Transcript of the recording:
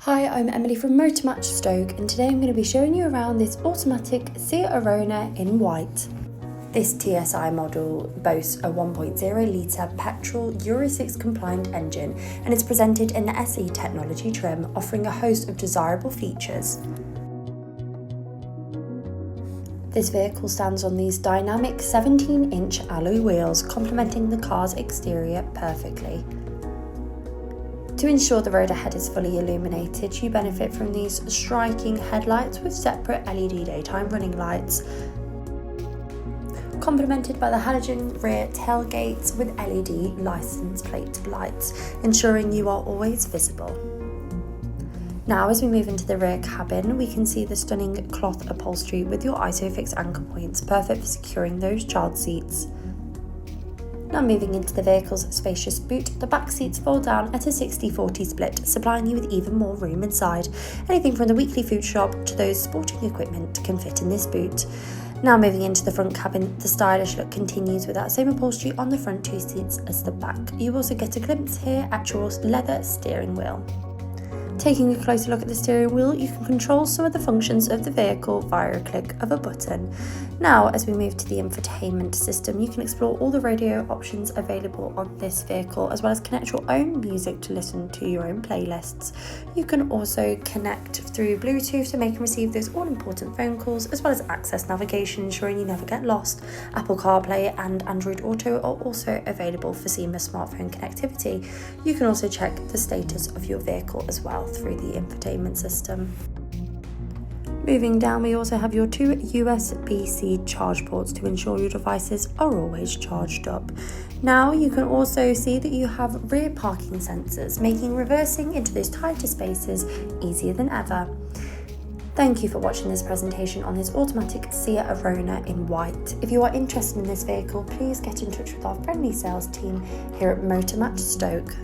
Hi, I'm Emily from Motormatch Stoke, and today I'm going to be showing you around this automatic Seat Arona in white. This TSI model boasts a 1.0 litre petrol Euro 6 compliant engine and is presented in the SE technology trim, offering a host of desirable features. This vehicle stands on these dynamic 17-inch alloy wheels, complementing the car's exterior perfectly. To ensure the road ahead is fully illuminated, you benefit from these striking headlights with separate LED daytime running lights, complemented by the halogen rear tailgates with LED license plate lights, ensuring you are always visible. Now, as we move into the rear cabin, we can see the stunning cloth upholstery with your ISOFIX anchor points, perfect for securing those child seats. Now moving into the vehicle's spacious boot, the back seats fold down at a 60-40 split, supplying you with even more room inside. Anything from the weekly food shop to those sporting equipment can fit in this boot. Now moving into the front cabin, the stylish look continues with that same upholstery on the front two seats as the back. You also get a glimpse here at your leather steering wheel. Taking a closer look at the steering wheel, you can control some of the functions of the vehicle via a click of a button. Now, as we move to the infotainment system, you can explore all the radio options available on this vehicle, as well as connect your own music to listen to your own playlists. You can also connect through Bluetooth to make and receive those all-important phone calls, as well as access navigation, ensuring you never get lost. Apple CarPlay and Android Auto are also available for seamless smartphone connectivity. You can also check the status of your vehicle as well through the infotainment system. Moving down, we also have your two USB-C charge ports to ensure your devices are always charged up. Now you can also see that you have rear parking sensors, making reversing into those tighter spaces easier than ever. Thank you for watching this presentation on this automatic Seat Arona in white. If you are interested in this vehicle, please get in touch with our friendly sales team here at Motormatch Stoke.